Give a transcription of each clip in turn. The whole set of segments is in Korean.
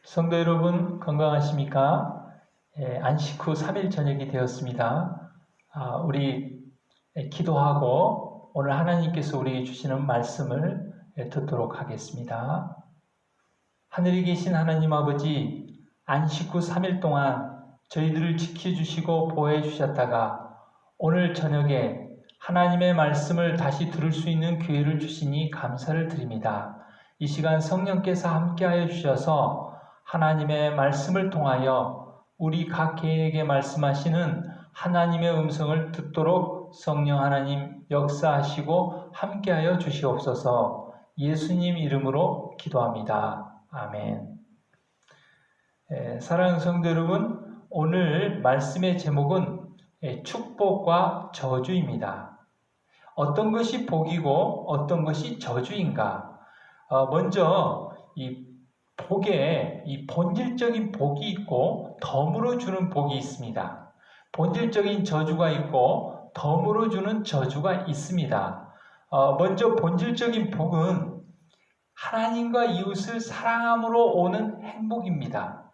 성도 여러분 건강하십니까? 안식 후 3일 저녁이 되었습니다. 우리 기도하고 오늘 하나님께서 우리에게 주시는 말씀을 듣도록 하겠습니다. 하늘에 계신 하나님 아버지, 안식 후 3일 동안 저희들을 지켜주시고 보호해 주셨다가 오늘 저녁에 하나님의 말씀을 다시 들을 수 있는 기회를 주시니 감사를 드립니다. 이 시간 성령께서 함께하여 주셔서 하나님의 말씀을 통하여 우리 각 개인에게 말씀하시는 하나님의 음성을 듣도록 성령 하나님 역사하시고 함께하여 주시옵소서. 예수님 이름으로 기도합니다. 아멘. 사랑하는 성도 여러분, 오늘 말씀의 제목은 축복과 저주입니다. 어떤 것이 복이고 어떤 것이 저주인가? 먼저 이 복에 이 본질적인 복이 있고 덤으로 주는 복이 있습니다. 본질적인 저주가 있고 덤으로 주는 저주가 있습니다. 먼저 본질적인 복은 하나님과 이웃을 사랑함으로 오는 행복입니다.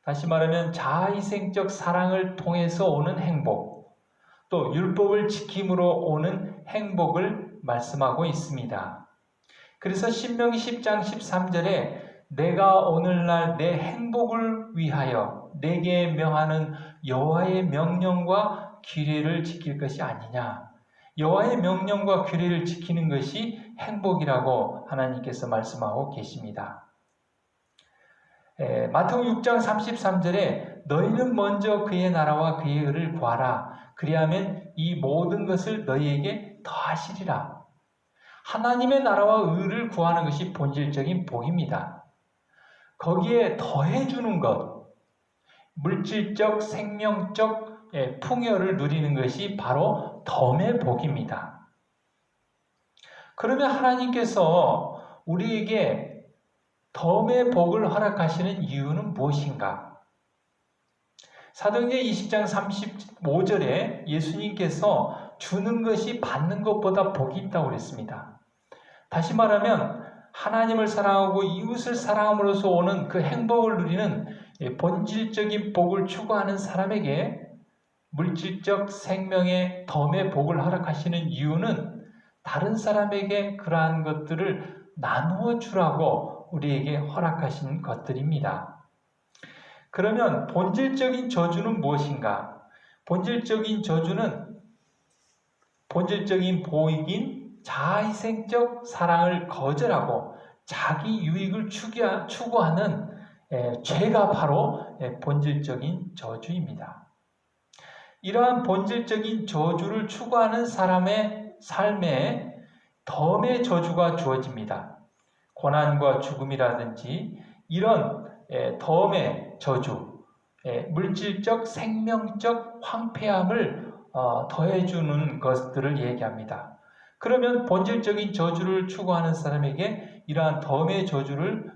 다시 말하면 자아희생적 사랑을 통해서 오는 행복, 또 율법을 지킴으로 오는 행복을 말씀하고 있습니다. 그래서 신명기 10장 13절에 내가 오늘날 내 행복을 위하여 내게 명하는 여호와의 명령과 규례를 지킬 것이 아니냐. 여호와의 명령과 규례를 지키는 것이 행복이라고 하나님께서 말씀하고 계십니다. 마태복음 6장 33절에 너희는 먼저 그의 나라와 그의 의를 구하라. 그리하면 이 모든 것을 너희에게 더하시리라. 하나님의 나라와 의를 구하는 것이 본질적인 복입니다. 거기에 더해주는 것, 물질적, 생명적 풍요를 누리는 것이 바로 덤의 복입니다. 그러면 하나님께서 우리에게 덤의 복을 허락하시는 이유는 무엇인가? 사도행전 20장 35절에 예수님께서 주는 것이 받는 것보다 복이 있다고 그랬습니다. 다시 말하면 하나님을 사랑하고 이웃을 사랑함으로써 오는 그 행복을 누리는 본질적인 복을 추구하는 사람에게 물질적 생명의 덤의 복을 허락하시는 이유는 다른 사람에게 그러한 것들을 나누어 주라고 우리에게 허락하신 것들입니다. 그러면 본질적인 저주는 무엇인가? 본질적인 저주는 본질적인 복인 자아희생적 사랑을 거절하고 자기 유익을 추구하는 죄가 바로 본질적인 저주입니다. 이러한 본질적인 저주를 추구하는 사람의 삶에 덤의 저주가 주어집니다. 고난과 죽음이라든지 이런 덤의 저주, 물질적, 생명적 황폐함을 더해주는 것들을 얘기합니다. 그러면 본질적인 저주를 추구하는 사람에게 이러한 덤의 저주를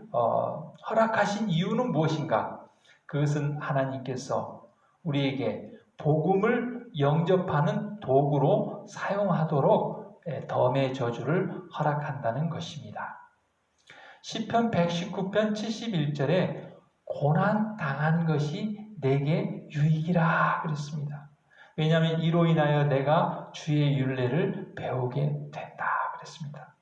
허락하신 이유는 무엇인가? 그것은 하나님께서 우리에게 복음을 영접하는 도구로 사용하도록 덤의 저주를 허락한다는 것입니다. 시편 119편 71절에 고난 당한 것이 내게 유익이라 그랬습니다. 왜냐하면 이로 인하여 내가 주의 율례를 배우게 된다 그랬습니다.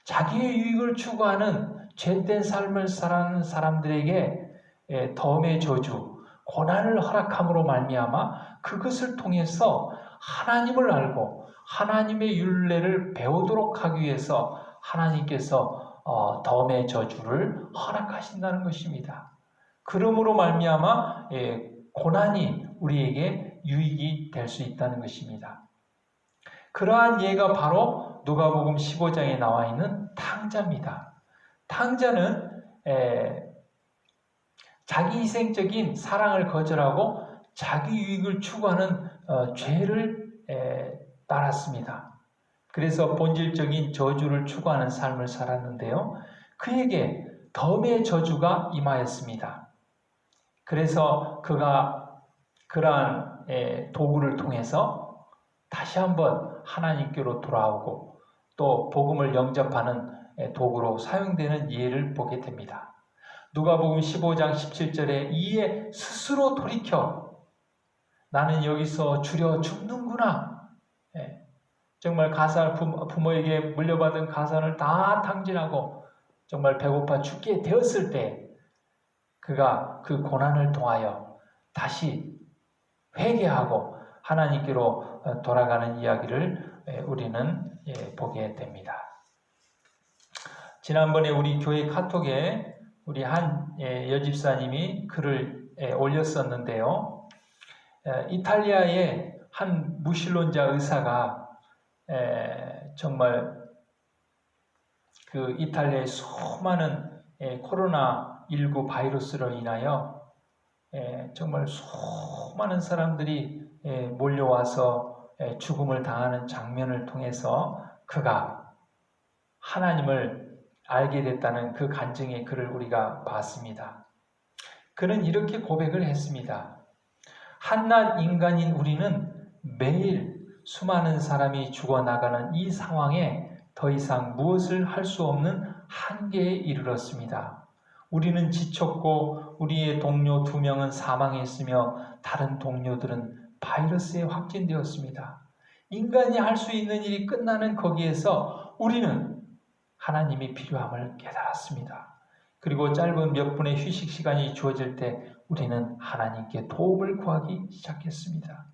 자기의 유익을 추구하는 죄된 삶을 살아가는 사람들에게 덤의 저주, 고난을 허락함으로 말미암아 그것을 통해서 하나님을 알고 하나님의 율례를 배우도록 하기 위해서 하나님께서 덤의 저주를 허락하신다는 것입니다. 그러므로 말미암아 고난이 우리에게 유익이 될 수 있다는 것입니다. 그러한 예가 바로 누가복음 15장에 나와 있는 탕자입니다. 탕자는 자기 희생적인 사랑을 거절하고 자기 유익을 추구하는 죄를 따랐습니다. 그래서 본질적인 저주를 추구하는 삶을 살았는데요. 그에게 덤의 저주가 임하였습니다. 그래서 그가 그러한 도구를 통해서 다시 한번 하나님께로 돌아오고 또 복음을 영접하는 도구로 사용되는 예를 보게 됩니다. 누가복음 15장 17절에 이에 스스로 돌이켜 나는 여기서 주려 죽는구나. 예, 정말 부모에게 물려받은 가산을 다 탕진하고 정말 배고파 죽게 되었을 때 그가 그 고난을 통하여 다시 회개하고 하나님께로 돌아가는 이야기를 우리는 보게 됩니다. 지난번에 우리 교회 카톡에 우리 한 여집사님이 글을 올렸었는데요. 이탈리아의 한 무신론자 의사가 정말 그 이탈리아의 수많은 코로나19 바이러스로 인하여 정말 수많은 사람들이 몰려와서 죽음을 당하는 장면을 통해서 그가 하나님을 알게 됐다는 그 간증의 글을 우리가 봤습니다. 그는 이렇게 고백을 했습니다. 한낱 인간인 우리는 매일 수많은 사람이 죽어나가는 이 상황에 더 이상 무엇을 할 수 없는 한계에 이르렀습니다. 우리는 지쳤고 우리의 동료 2명은 사망했으며 다른 동료들은 바이러스에 확진되었습니다. 인간이 할 수 있는 일이 끝나는 거기에서 우리는 하나님이 필요함을 깨달았습니다. 그리고 짧은 몇 분의 휴식 시간이 주어질 때 우리는 하나님께 도움을 구하기 시작했습니다.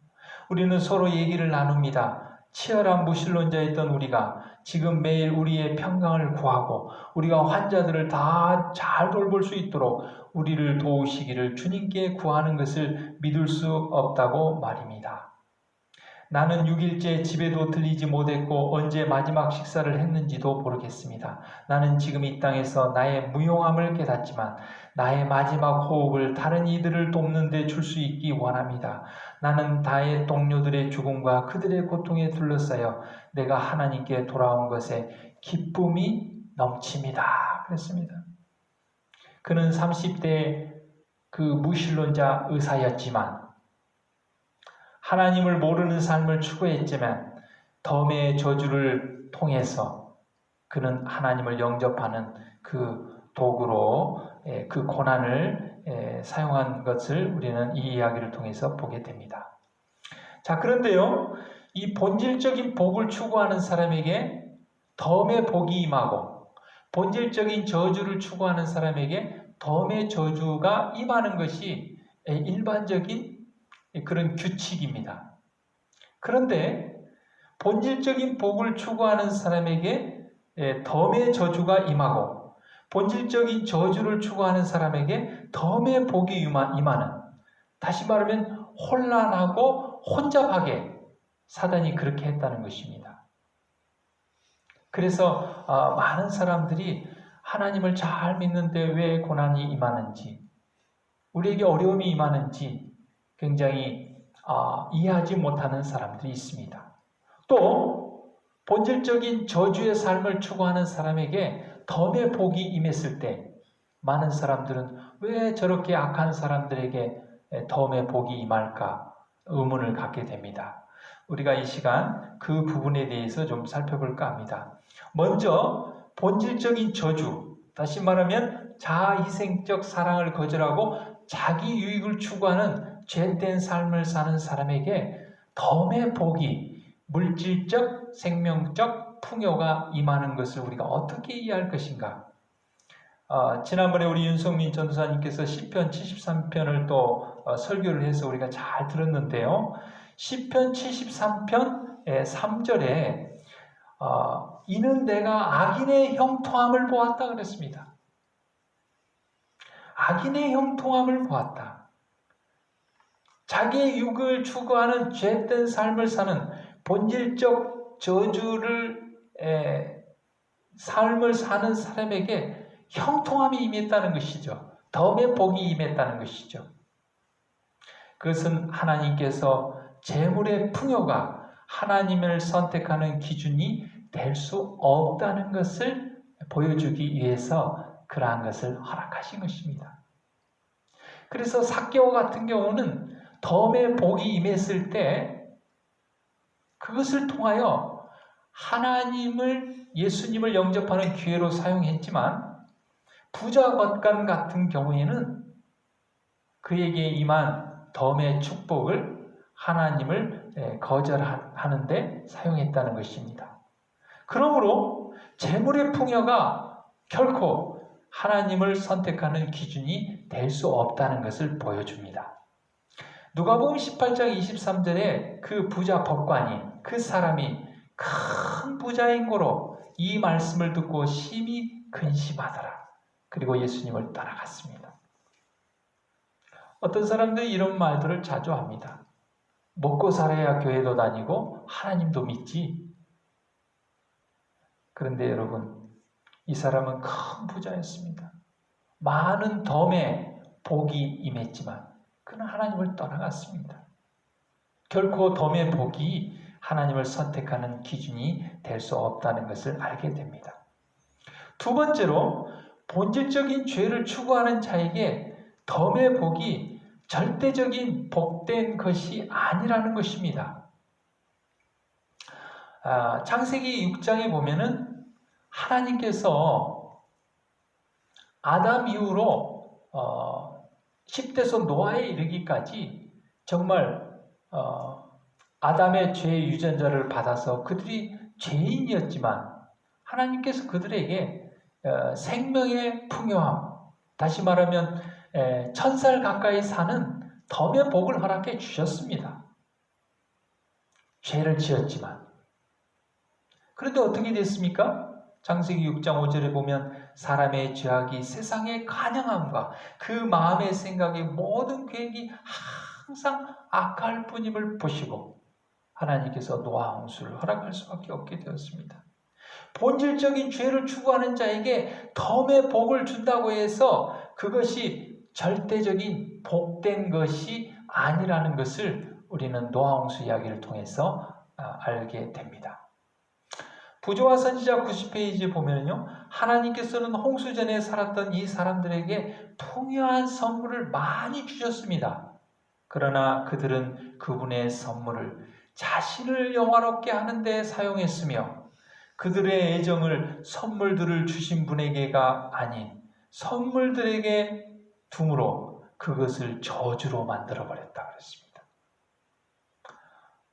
우리는 서로 얘기를 나눕니다. 치열한 무신론자였던 우리가 지금 매일 우리의 평강을 구하고 우리가 환자들을 다 잘 돌볼 수 있도록 우리를 도우시기를 주님께 구하는 것을 믿을 수 없다고 말입니다. 나는 6일째 집에도 들리지 못했고 언제 마지막 식사를 했는지도 모르겠습니다. 나는 지금 이 땅에서 나의 무용함을 깨닫지만 나의 마지막 호흡을 다른 이들을 돕는 데 줄 수 있기 원합니다. 나는 나의 동료들의 죽음과 그들의 고통에 둘러싸여 내가 하나님께 돌아온 것에 기쁨이 넘칩니다. 그랬습니다. 그는 30대 그 무신론자 의사였지만 하나님을 모르는 삶을 추구했지만 덤의 저주를 통해서 그는 하나님을 영접하는 그 도구로 그 고난을 사용한 것을 우리는 이 이야기를 통해서 보게 됩니다. 자, 그런데요, 이 본질적인 복을 추구하는 사람에게 덤의 복이 임하고 본질적인 저주를 추구하는 사람에게 덤의 저주가 임하는 것이 일반적인 그런 규칙입니다. 그런데 본질적인 복을 추구하는 사람에게 덤의 저주가 임하고 본질적인 저주를 추구하는 사람에게 덤의 복이 임하는, 다시 말하면 혼란하고 혼잡하게 사단이 그렇게 했다는 것입니다. 그래서 많은 사람들이 하나님을 잘 믿는데 왜 고난이 임하는지, 우리에게 어려움이 임하는지 굉장히 이해하지 못하는 사람들이 있습니다. 또 본질적인 저주의 삶을 추구하는 사람에게 덤의 복이 임했을 때 많은 사람들은 왜 저렇게 악한 사람들에게 덤의 복이 임할까 의문을 갖게 됩니다. 우리가 이 시간 그 부분에 대해서 좀 살펴볼까 합니다. 먼저 본질적인 저주, 다시 말하면 자아희생적 사랑을 거절하고 자기 유익을 추구하는 죄된 삶을 사는 사람에게 덤의 복이 물질적, 생명적 풍요가 임하는 것을 우리가 어떻게 이해할 것인가? 지난번에 우리 윤성민 전도사님께서 시편 73편을 또 설교를 해서 우리가 잘 들었는데요. 시편 73편 3절에 이는 내가 악인의 형통함을 보았다 그랬습니다. 악인의 형통함을 보았다. 자기의 육을 추구하는 죄된 삶을 사는 본질적 저주를 삶을 사는 사람에게 형통함이 임했다는 것이죠. 덤의 복이 임했다는 것이죠. 그것은 하나님께서 재물의 풍요가 하나님을 선택하는 기준이 될 수 없다는 것을 보여주기 위해서 그러한 것을 허락하신 것입니다. 그래서 삭개오 같은 경우는 덤의 복이 임했을 때 그것을 통하여 하나님을, 예수님을 영접하는 기회로 사용했지만 부자 겉간 같은 경우에는 그에게 임한 덤의 축복을 하나님을 거절하는데 사용했다는 것입니다. 그러므로 재물의 풍요가 결코 하나님을 선택하는 기준이 될 수 없다는 것을 보여줍니다. 누가복음 18장 23절에 그 부자 법관이 그 사람이 큰 부자인 고로 이 말씀을 듣고 심히 근심하더라. 그리고 예수님을 따라갔습니다. 어떤 사람들이 이런 말들을 자주 합니다. 먹고 살아야 교회도 다니고 하나님도 믿지. 그런데 여러분, 이 사람은 큰 부자였습니다. 많은 덤에 복이 임했지만 그는 하나님을 떠나갔습니다. 결코 덤의 복이 하나님을 선택하는 기준이 될 수 없다는 것을 알게 됩니다. 두 번째로, 본질적인 죄를 추구하는 자에게 덤의 복이 절대적인 복된 것이 아니라는 것입니다. 창세기 6장에 보면은 하나님께서 아담 이후로 10대손 노아에 이르기까지 정말 아담의 죄의 유전자를 받아서 그들이 죄인이었지만 하나님께서 그들에게 생명의 풍요함, 다시 말하면 1000살 가까이 사는 덤의 복을 허락해 주셨습니다. 죄를 지었지만. 그런데 어떻게 됐습니까? 창세기 6장 5절에 보면 사람의 죄악이 세상의 간영함과 그 마음의 생각의 모든 계획이 항상 악할 뿐임을 보시고 하나님께서 노아 홍수를 허락할 수밖에 없게 되었습니다. 본질적인 죄를 추구하는 자에게 덤의 복을 준다고 해서 그것이 절대적인 복된 것이 아니라는 것을 우리는 노아 홍수 이야기를 통해서 알게 됩니다. 부조와 선지자 90페이지에 보면요, 하나님께서는 홍수 전에 살았던 이 사람들에게 풍요한 선물을 많이 주셨습니다. 그러나 그들은 그분의 선물을 자신을 영화롭게 하는 데 사용했으며 그들의 애정을 선물들을 주신 분에게가 아닌 선물들에게 둠으로 그것을 저주로 만들어버렸다 그랬습니다.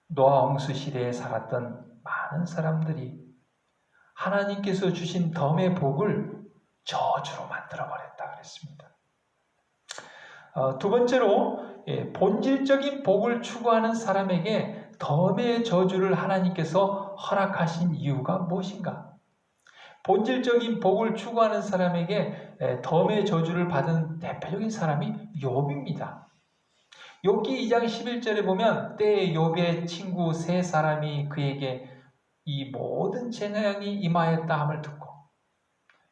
노아 홍수 시대에 살았던 많은 사람들이 하나님께서 주신 덤의 복을 저주로 만들어버렸다 그랬습니다. 두 번째로, 본질적인 복을 추구하는 사람에게 덤의 저주를 하나님께서 허락하신 이유가 무엇인가? 본질적인 복을 추구하는 사람에게 덤의 저주를 받은 대표적인 사람이 욥입니다. 욥기 2장 11절에 보면 때에 욥의 친구 세 사람이 그에게 이 모든 재앙이 임하였다 함을 듣고,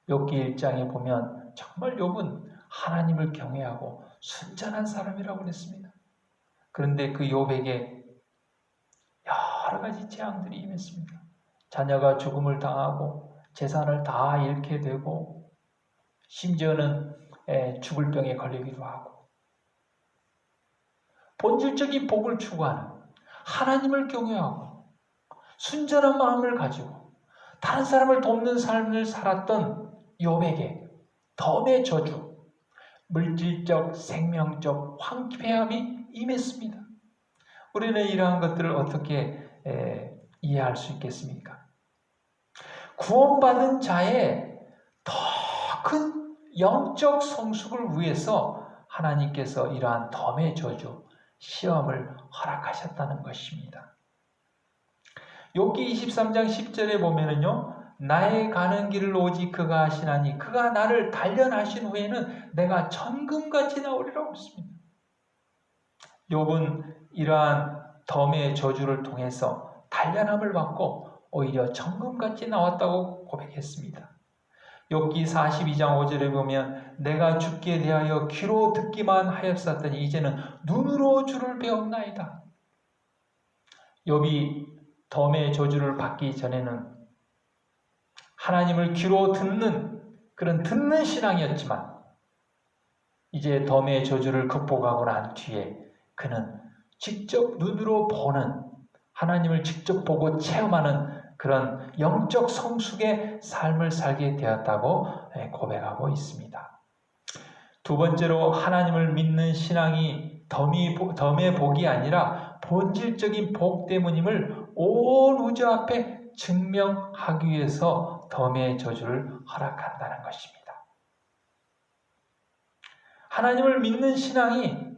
욥기 1장에 보면 정말 욥은 하나님을 경외하고 순전한 사람이라고 그랬습니다. 그런데 그 욥에게 여러 가지 재앙들이 임했습니다. 자녀가 죽음을 당하고 재산을 다 잃게 되고 심지어는 죽을 병에 걸리기도 하고, 본질적인 복을 추구하는, 하나님을 경외하고 순전한 마음을 가지고 다른 사람을 돕는 삶을 살았던 욥에게 덤의 저주, 물질적, 생명적 황폐함이 임했습니다. 우리는 이러한 것들을 어떻게 이해할 수 있겠습니까? 구원받은 자의 더 큰 영적 성숙을 위해서 하나님께서 이러한 덤의 저주, 시험을 허락하셨다는 것입니다. 욥기 23장 10절에 보면은요, 나의 가는 길을 오직 그가 하시나니 그가 나를 단련하신 후에는 내가 천금같이 나오리라고 했습니다. 욥은 이러한 덤의 저주를 통해서 단련함을 받고 오히려 천금같이 나왔다고 고백했습니다. 욥기 42장 5절에 보면 내가 주께 대하여 귀로 듣기만 하였었더니 이제는 눈으로 주를 배웠나이다. 욥이 덤의 저주를 받기 전에는 하나님을 귀로 듣는 그런 듣는 신앙이었지만 이제 덤의 저주를 극복하고 난 뒤에 그는 직접 눈으로 보는, 하나님을 직접 보고 체험하는 그런 영적 성숙의 삶을 살게 되었다고 고백하고 있습니다. 두 번째로 하나님을 믿는 신앙이 덤의 복이 아니라 본질적인 복 때문임을 온 우주 앞에 증명하기 위해서 덤의 저주를 허락한다는 것입니다. 하나님을 믿는 신앙이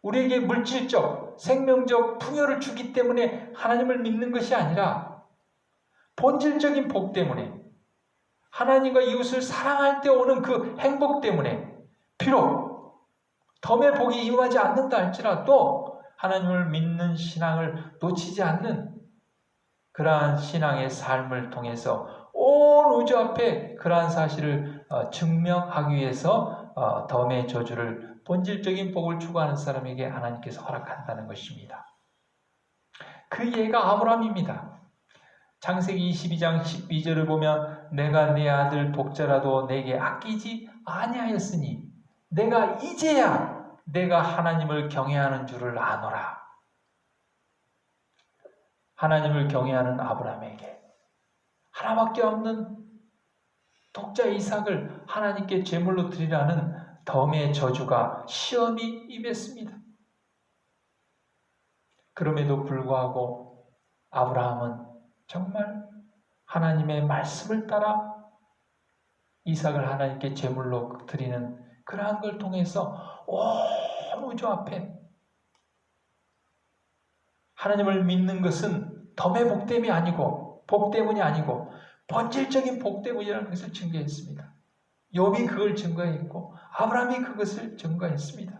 우리에게 물질적, 생명적 풍요를 주기 때문에 하나님을 믿는 것이 아니라 본질적인 복 때문에 하나님과 이웃을 사랑할 때 오는 그 행복 때문에 비록 덤의 복이 임하지 않는다 할지라도 하나님을 믿는 신앙을 놓치지 않는 그러한 신앙의 삶을 통해서 온 우주 앞에 그러한 사실을 증명하기 위해서 덤의 저주를 본질적인 복을 추구하는 사람에게 하나님께서 허락한다는 것입니다. 그 예가 아브라함입니다. 창세기 22장 12절을 보면 내가 내 아들 독자라도 내게 아끼지 아니하였으니 내가 이제야 내가 하나님을 경외하는 줄을 아노라. 하나님을 경외하는 아브라함에게 하나밖에 없는 독자 이삭을 하나님께 제물로 드리라는 덤의 저주가 시험이 임했습니다. 그럼에도 불구하고 아브라함은 정말 하나님의 말씀을 따라 이삭을 하나님께 제물로 드리는 그러한 걸 통해서 온 우주 앞에 하나님을 믿는 것은 덤의 복 때문이 아니고 복 때문이 아니고 본질적인 복 때문이라는 것을 증거했습니다. 욥이 그걸 증거했고 아브라함이 그것을 증거했습니다.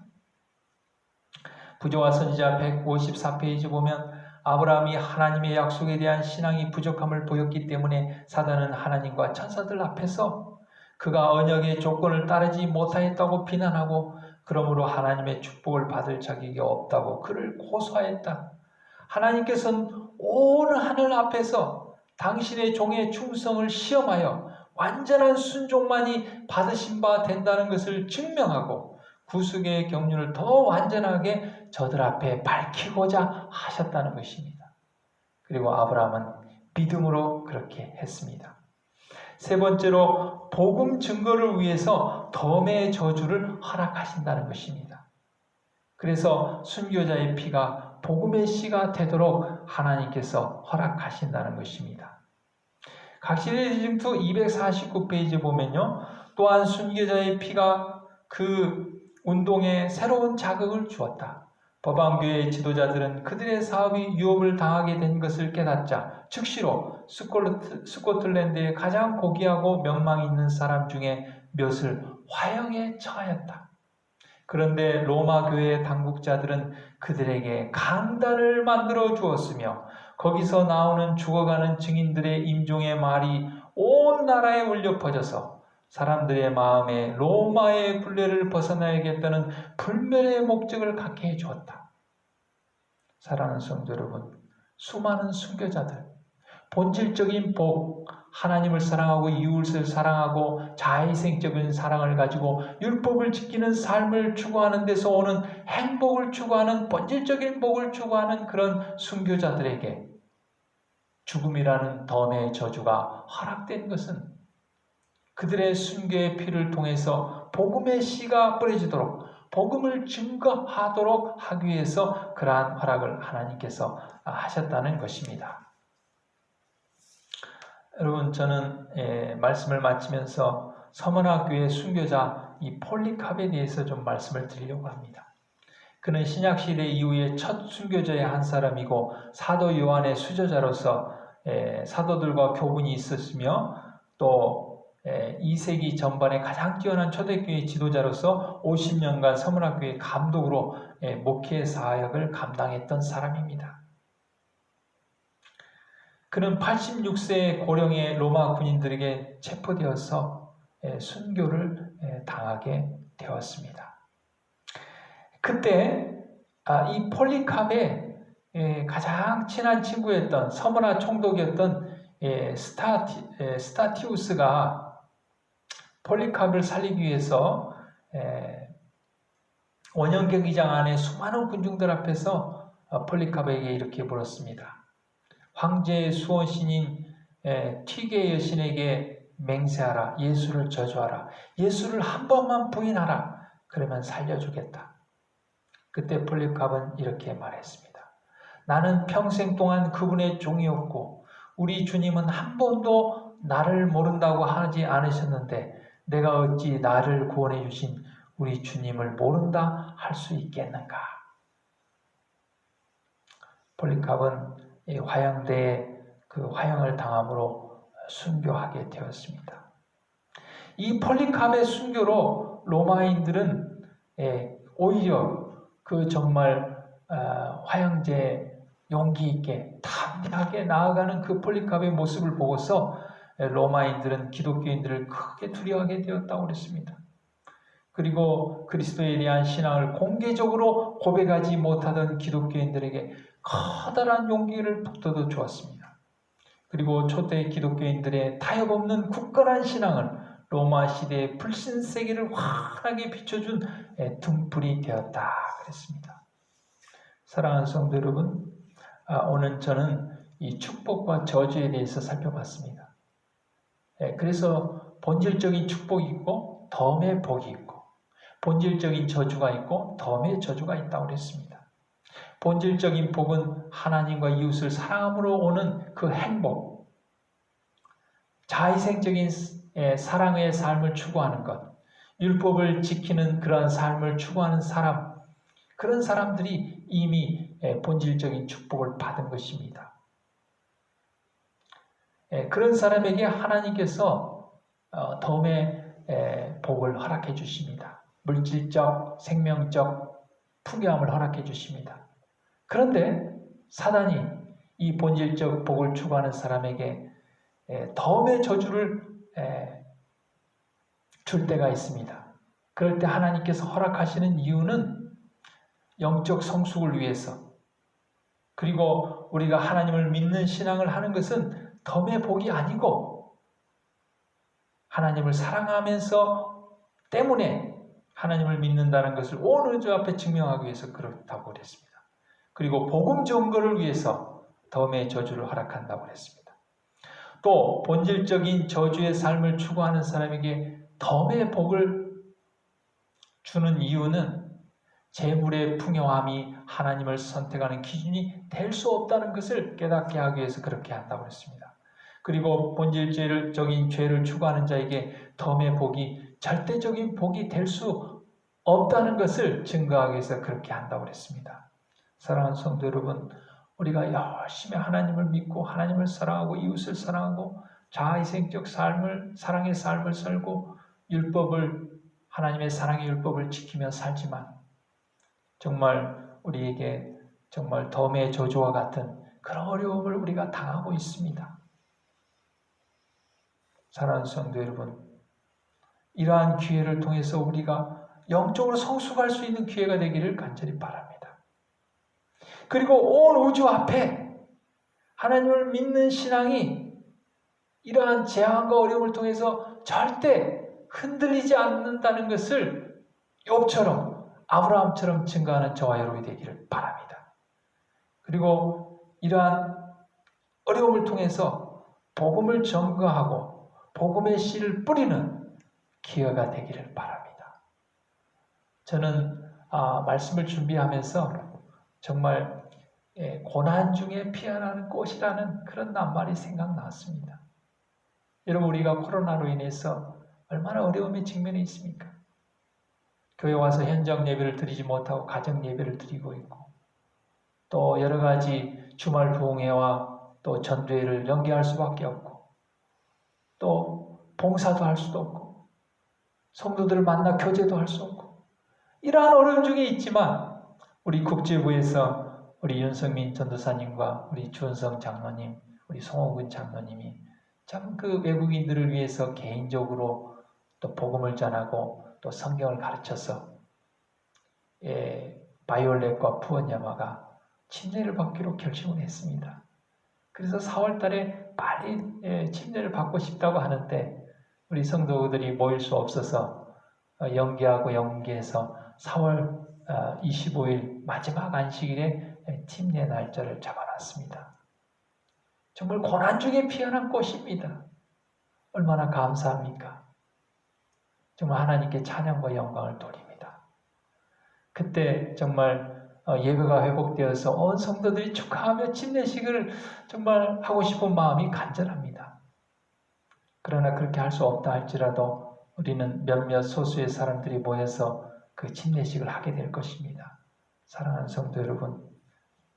부조와 선지자 154페이지 보면 아브라함이 하나님의 약속에 대한 신앙이 부족함을 보였기 때문에 사단은 하나님과 천사들 앞에서 그가 언약의 조건을 따르지 못하였다고 비난하고 그러므로 하나님의 축복을 받을 자격이 없다고 그를 고소하였다. 하나님께서는 온 하늘 앞에서 당신의 종의 충성을 시험하여 완전한 순종만이 받으신 바 된다는 것을 증명하고 구속의 경륜을 더 완전하게 저들 앞에 밝히고자 하셨다는 것입니다. 그리고 아브라함은 믿음으로 그렇게 했습니다. 세 번째로 복음 증거를 위해서 덤의 저주를 허락하신다는 것입니다. 그래서 순교자의 피가 복음의 씨가 되도록 하나님께서 허락하신다는 것입니다. 각시대 지증투 249페이지 보면요. 또한 순교자의 피가 그 운동에 새로운 자극을 주었다. 법안교회 지도자들은 그들의 사업이 유업을 당하게 된 것을 깨닫자 즉시로 스코틀랜드의 가장 고귀하고 명망 있는 사람 중에 몇을 화형에 처하였다. 그런데 로마 교회의 당국자들은 그들에게 강단을 만들어 주었으며 거기서 나오는 죽어가는 증인들의 임종의 말이 온 나라에 울려 퍼져서 사람들의 마음에 로마의 굴레를 벗어나야겠다는 불멸의 목적을 갖게 해주었다. 사랑하는 성도 여러분, 수많은 순교자들, 본질적인 복, 하나님을 사랑하고 이웃을 사랑하고 자의생적인 사랑을 가지고 율법을 지키는 삶을 추구하는 데서 오는 행복을 추구하는 본질적인 복을 추구하는 그런 순교자들에게 죽음이라는 덤의 저주가 허락된 것은 그들의 순교의 피를 통해서 복음의 씨가 뿌려지도록 복음을 증거하도록 하기 위해서 그러한 허락을 하나님께서 하셨다는 것입니다. 여러분, 저는 말씀을 마치면서 서머나교회 순교자 이 폴리캅에 대해서 좀 말씀을 드리려고 합니다. 그는 신약시대 이후에 첫 순교자의 한 사람이고 사도 요한의 수저자로서 사도들과 교분이 있었으며 또 2세기 전반에 가장 뛰어난 초대교회 지도자로서 50년간 서머나교회 감독으로 목회 사역을 감당했던 사람입니다. 그는 86세의 고령의 로마 군인들에게 체포되어서 순교를 당하게 되었습니다. 그때 이 폴리캅의 가장 친한 친구였던 서머나 총독이었던 스타티우스가 폴리캅을 살리기 위해서 원형 경기장 안에 수많은 군중들 앞에서 폴리캅에게 이렇게 물었습니다. 황제의 수호신인 튀게 여신에게 맹세하라. 예수를 저주하라. 예수를 한 번만 부인하라. 그러면 살려주겠다. 그때 폴리캅은 이렇게 말했습니다. 나는 평생 동안 그분의 종이었고 우리 주님은 한 번도 나를 모른다고 하지 않으셨는데 내가 어찌 나를 구원해 주신 우리 주님을 모른다 할 수 있겠는가? 폴리캅은 화양대에 그 화형을 당함으로 순교하게 되었습니다. 이 폴리캅의 순교로 로마인들은 오히려 그 정말 화양제에 용기 있게 담대하게 나아가는 그 폴리캅의 모습을 보고서 로마인들은 기독교인들을 크게 두려워하게 되었다고 그랬습니다. 그리고 그리스도에 대한 신앙을 공개적으로 고백하지 못하던 기독교인들에게 커다란 용기를 북돋워 주었습니다. 그리고 초대 기독교인들의 타협 없는 굳건한 신앙은 로마 시대의 불신세계를 환하게 비춰준 등불이 되었다 그랬습니다. 사랑하는 성도 여러분, 오늘 저는 이 축복과 저주에 대해서 살펴봤습니다. 그래서 본질적인 축복이 있고 덤의 복이 있고 본질적인 저주가 있고 덤의 저주가 있다고 그랬습니다. 본질적인 복은 하나님과 이웃을 사랑함으로 오는 그 행복, 자희생적인 사랑의 삶을 추구하는 것, 율법을 지키는 그런 삶을 추구하는 사람, 그런 사람들이 이미 본질적인 축복을 받은 것입니다. 그런 사람에게 하나님께서 덤의 복을 허락해 주십니다. 물질적, 생명적 풍요함을 허락해 주십니다. 그런데 사단이 이 본질적 복을 추구하는 사람에게 덤의 저주를 줄 때가 있습니다. 그럴 때 하나님께서 허락하시는 이유는 영적 성숙을 위해서, 그리고 우리가 하나님을 믿는 신앙을 하는 것은 덤의 복이 아니고 하나님을 사랑하면서 때문에 하나님을 믿는다는 것을 온 우주 앞에 증명하기 위해서 그렇다고 그랬습니다. 그리고 복음 전거를 위해서 덤의 저주를 허락한다고 그랬습니다. 또 본질적인 저주의 삶을 추구하는 사람에게 덤의 복을 주는 이유는 재물의 풍요함이 하나님을 선택하는 기준이 될 수 없다는 것을 깨닫게 하기 위해서 그렇게 한다고 했습니다. 그리고 본질적인 죄를 추구하는 자에게 덤의 복이 절대적인 복이 될 수 없다는 것을 증거하기 위해서 그렇게 한다고 했습니다. 사랑하는 성도 여러분, 우리가 열심히 하나님을 믿고 하나님을 사랑하고 이웃을 사랑하고 자아희생적 삶을, 사랑의 삶을 살고 율법을, 하나님의 사랑의 율법을 지키며 살지만 정말 우리에게 정말 덤의 저주와 같은 그런 어려움을 우리가 당하고 있습니다. 사랑하는 성도 여러분, 이러한 기회를 통해서 우리가 영적으로 성숙할 수 있는 기회가 되기를 간절히 바랍니다. 그리고 온 우주 앞에 하나님을 믿는 신앙이 이러한 재앙과 어려움을 통해서 절대 흔들리지 않는다는 것을 욥처럼, 아브라함처럼 증거하는 저와 여러분이 되기를 바랍니다. 그리고 이러한 어려움을 통해서 복음을 전거하고 복음의 씨를 뿌리는 기회가 되기를 바랍니다. 저는 말씀을 준비하면서 정말 고난 중에 피어나는 꽃이라는 그런 낱말이 생각났습니다. 여러분, 우리가 코로나로 인해서 얼마나 어려움에 직면해 있습니까? 교회 와서 현장 예배를 드리지 못하고 가정 예배를 드리고 있고, 또 여러 가지 주말 부흥회와 또 전도회를 연기할 수밖에 없고, 또 봉사도 할 수도 없고, 성도들을 만나 교제도 할 수 없고, 이러한 어려움 중에 있지만 우리 국제부에서 우리 윤성민 전도사님과 우리 주은성 장로님, 우리 송호근 장로님이 참 그 외국인들을 위해서 개인적으로 또 복음을 전하고 또 성경을 가르쳐서 바이올렛과 푸원야마가 침례를 받기로 결심을 했습니다. 그래서 4월 달에 빨리 침례를 받고 싶다고 하는데 우리 성도들이 모일 수 없어서 연기해서 4월 25일 마지막 안식일에 침례 날짜를 잡아놨습니다. 정말 고난 중에 피어난 꽃입니다. 얼마나 감사합니까? 정말 하나님께 찬양과 영광을 돌립니다. 그때 정말 예배가 회복되어서 온 성도들이 축하하며 침례식을 정말 하고 싶은 마음이 간절합니다. 그러나 그렇게 할 수 없다 할지라도 우리는 몇몇 소수의 사람들이 모여서 그 침례식을 하게 될 것입니다. 사랑하는 성도 여러분,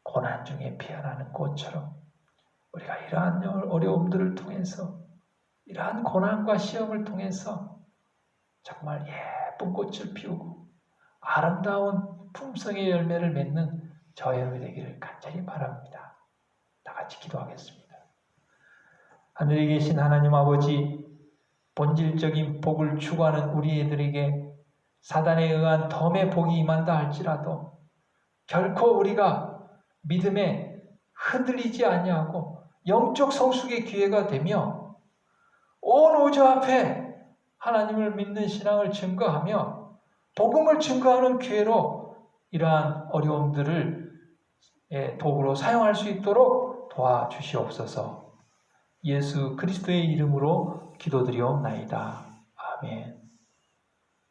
고난 중에 피어나는 꽃처럼 우리가 이러한 어려움들을 통해서, 이러한 고난과 시험을 통해서 정말 예쁜 꽃을 피우고 아름다운 품성의 열매를 맺는 저와 여러분이 되기를 간절히 바랍니다. 다 같이 기도하겠습니다. 하늘에 계신 하나님 아버지, 본질적인 복을 추구하는 우리들에게 사단에 의한 덤의 복이 임한다 할지라도 결코 우리가 믿음에 흔들리지 아니하고 영적 성숙의 기회가 되며 온 우주 앞에 하나님을 믿는 신앙을 증거하며 복음을 증거하는 기회로 이러한 어려움들을 도구로 사용할 수 있도록 도와주시옵소서. 예수 그리스도의 이름으로 기도드리옵나이다. 아멘.